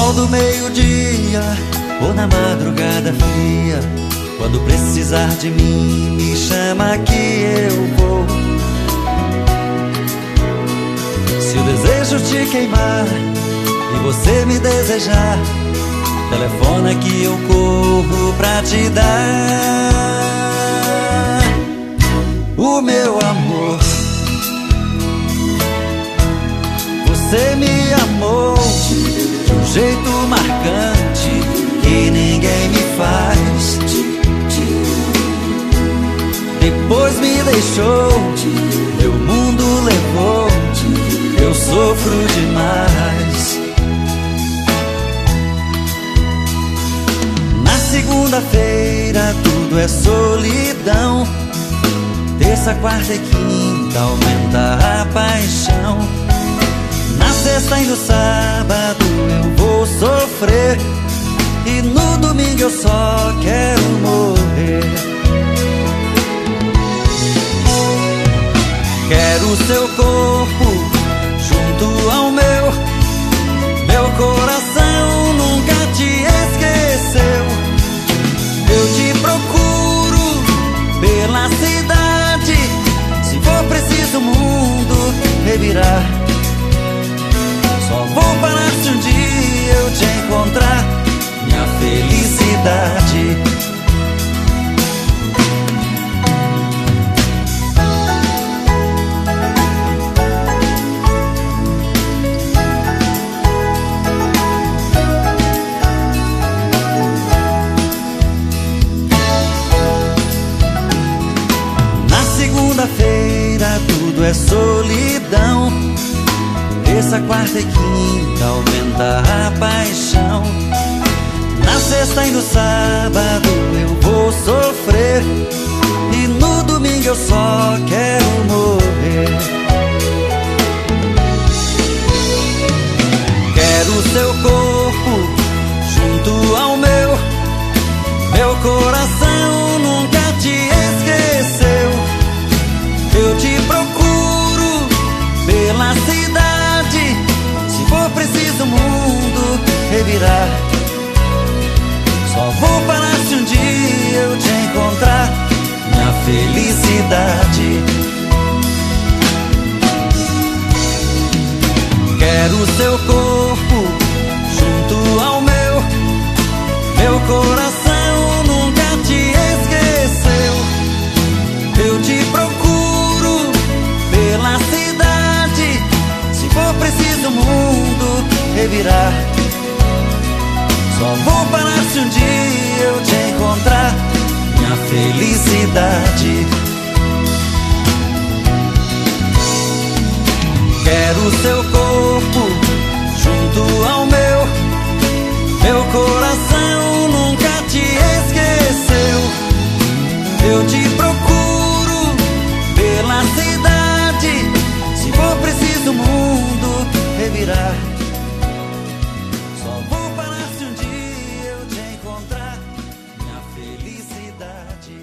sol do meio-dia ou na madrugada fria, quando precisar de mim, me chama que eu vou. Se o desejo te queimar e você me desejar, telefona que eu corro pra te dar o meu amor. Você me amou de um jeito marcante que ninguém me faz. Depois me deixou, meu mundo levou, eu sofro demais. Na segunda-feira tudo é solidão, terça, quarta e quinta aumenta a paixão. Na sexta e no sábado eu vou sofrer, e no domingo eu só quero morrer. Quero o seu corpo junto ao meu coração nunca te esqueceu. Eu te procuro pela cidade, se for preciso o mundo revirar. Só vou parar se um dia eu te encontrar, minha felicidade. Na segunda-feira tudo é solidão, terça, quarta e quinta aumenta a paixão. Na sexta e no sábado eu vou sofrer, e no domingo eu só quero morrer. Quero o seu corpo junto ao meu coração nunca te esqueceu. Eu te procuro pela cidade, se for preciso o mundo revirar. Só vou parar se um dia eu te encontrar, minha felicidade. Quero o seu corpo junto ao meu coração nunca te esqueceu. Eu te procuro pela cidade, se for preciso o mundo revirar. Só vou parar se um dia eu te encontrar, minha felicidade. Quero o seu corpo junto ao meu coração nunca te esqueceu. Eu te procuro pela cidade, se for preciso o mundo revirar. Só vou parar se um dia eu te encontrar, minha felicidade.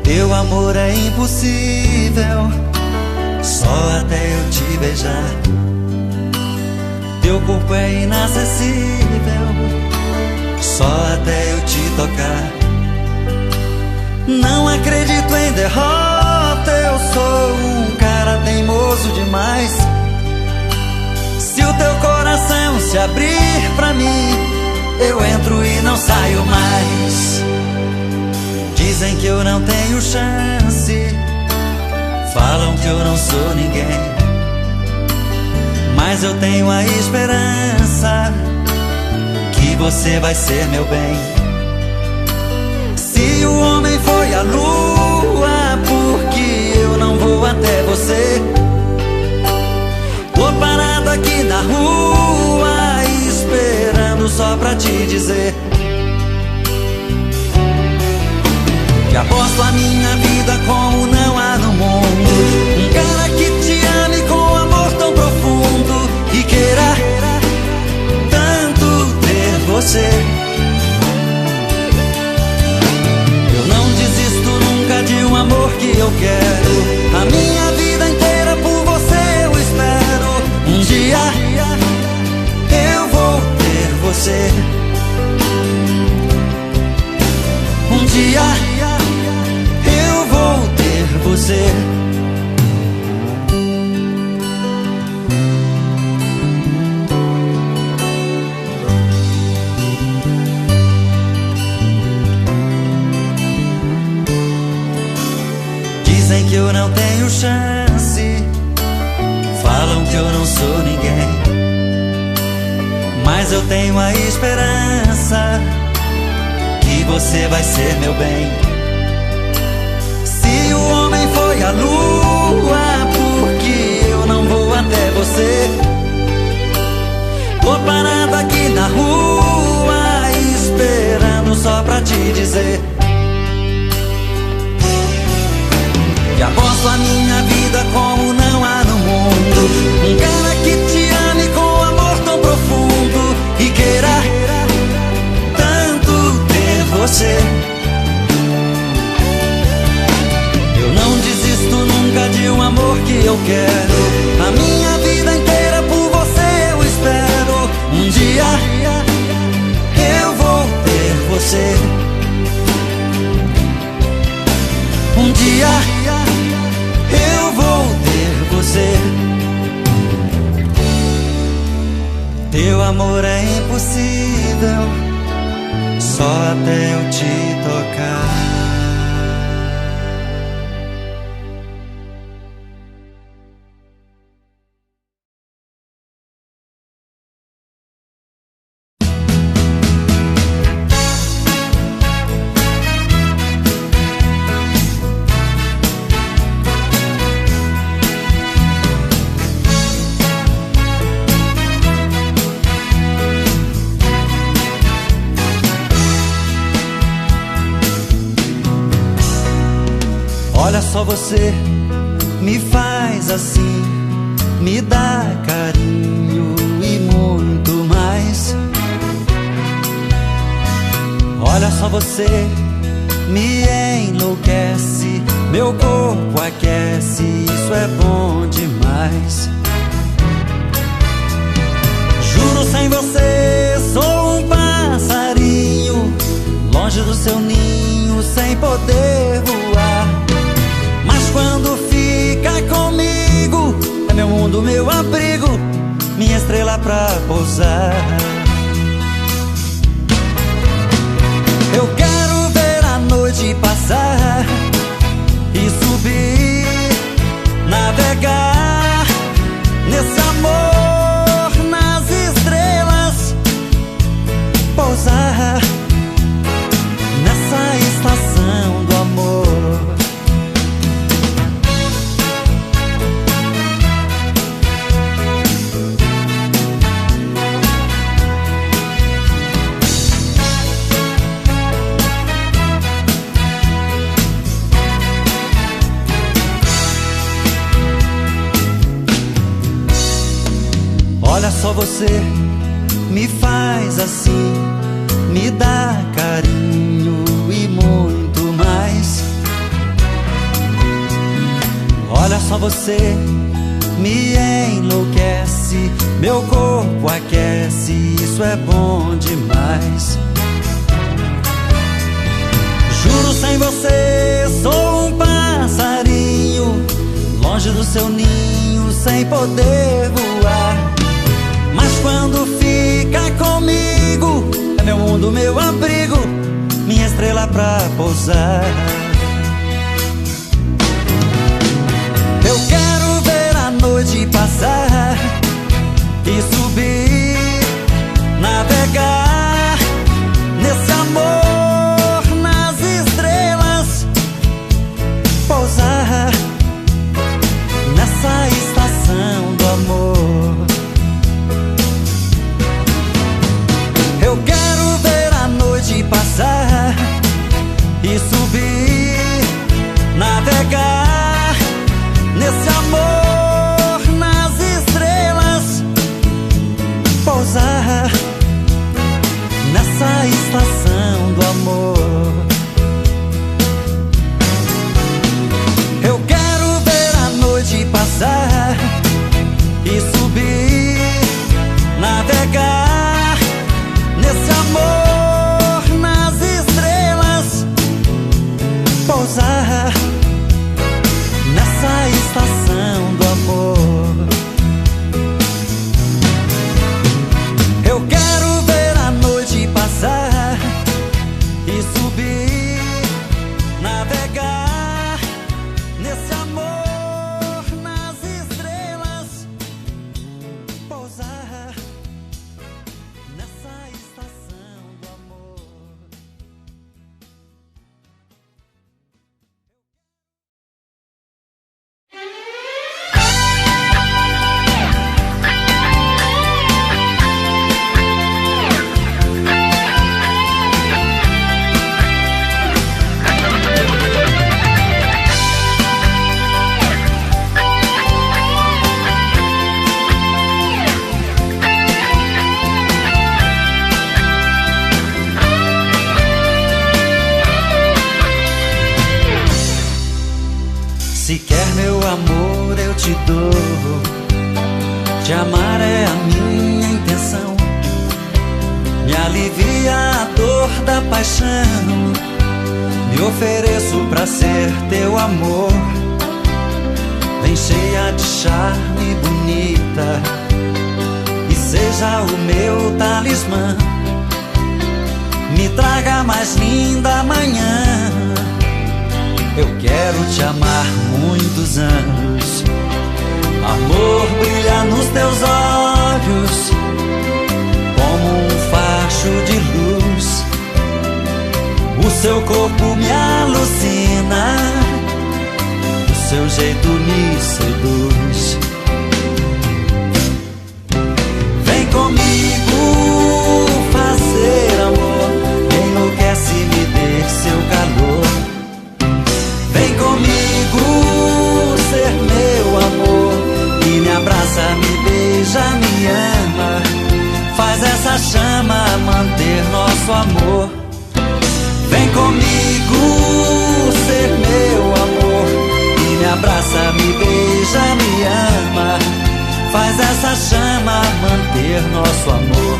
Teu amor é impossível, só até eu te beijar. Teu corpo é inacessível, só até eu te tocar. Não acredito em derrota, eu sou um cara teimoso demais. Se o teu coração se abrir pra mim, eu entro e não saio mais. Dizem que eu não tenho chance, falam que eu não sou ninguém, mas eu tenho a esperança que você vai ser meu bem. Se o homem foi a lua, por que eu não vou até você? Tô parado aqui na rua, esperando só pra te dizer que aposto a minha vida como não há no mundo. Dizem que eu não tenho chance, falam que eu não sou ninguém, mas eu tenho a esperança que você vai ser meu bem. Se o homem foi à lua, por que eu não vou até você? Tô parado aqui na rua, esperando só pra te dizer que aposto a minha vida como não há no mundo um cara que te ame com amor tão profundo e queira tanto ter você. Eu não desisto nunca de um amor que eu quero, a minha vida inteira por você eu espero. Um dia eu vou ter você, um dia eu vou ter você. Teu amor é impossível, só até eu te tocar. Olha só, você me faz assim, me dá carinho e muito mais. Olha só, você me enlouquece, meu corpo aquece, isso é bom demais. Juro, sem você sou um passarinho, longe do seu ninho, sem poder voar. Mas quando fica comigo, é meu mundo, meu abrigo, minha estrela pra pousar. Eu quero ver a noite passar e subir, navegar nesse amor, nas estrelas, pousar nessa estação do amor. Olha só, você me faz assim, me dá carinho e muito mais. Olha só, você me enlouquece, meu corpo aquece, isso é bom demais. Juro, sem você sou um passarinho, longe do seu ninho, sem poder voar. Mas quando fica comigo, é meu mundo, meu abrigo, minha estrela pra pousar. Eu quero ver a noite passar e subir, navegar nesse amor, nas estrelas, pousar nessa estação do amor. Eu quero ver a noite passar e subir, Se quer meu amor eu te dou, te amar é a minha intenção. Me alivia a dor da paixão, me ofereço pra ser teu amor. Vem cheia de charme bonita e seja o meu talismã. Me traga a mais linda manhã, eu quero te amar muitos anos. Amor brilha nos teus olhos como um facho de luz. O seu corpo me alucina, o seu jeito me seduz. Vem comigo fazer amor, enlouquece, me dê seu calor. Vem comigo ser meu amor, e me abraça, me beija, me ama. Faz essa chama manter nosso amor. Vem comigo ser meu amor, e me abraça, me beija, me ama. Faz essa chama manter nosso amor.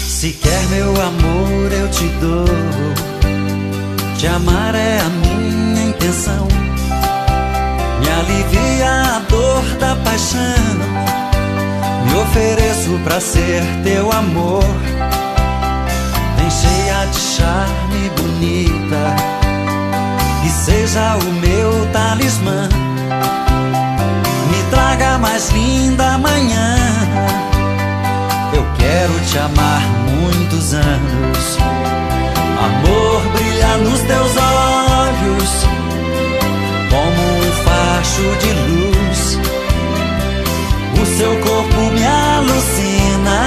Se quer meu amor eu te dou, te amar é a minha intenção. Me alivia a dor da paixão, me ofereço pra ser teu amor. Vem cheia de charme bonita e seja o meu talismã. Me traga a mais linda manhã, eu quero te amar muitos anos. Amor brilha nos teus olhos como um facho de luz. O seu corpo me alucina,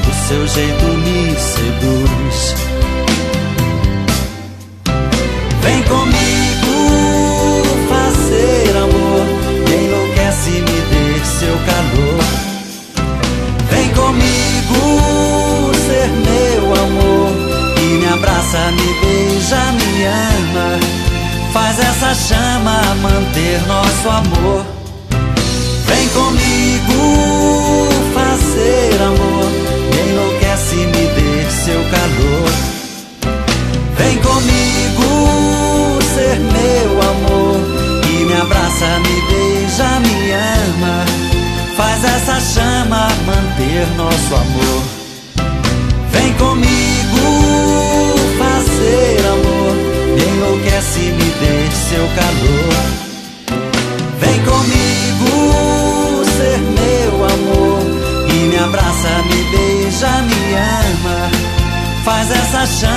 o seu jeito me seduz. Vem comigo fazer amor, me enlouquece, me dê seu calor. Vem comigo ser meu amor, e me abraça, me beija, me ama. Faz essa chama manter nosso amor. Vem comigo fazer amor, me enlouquece, me dê seu calor. Vem comigo ser meu amor, e me abraça, me beija, me ama. Faz essa chama manter nosso amor. Vem comigo fazer amor, me enlouquece, me dê seu calor. Vem comigo ser meu amor, e me abraça, me beija, me ama. Faz essa chama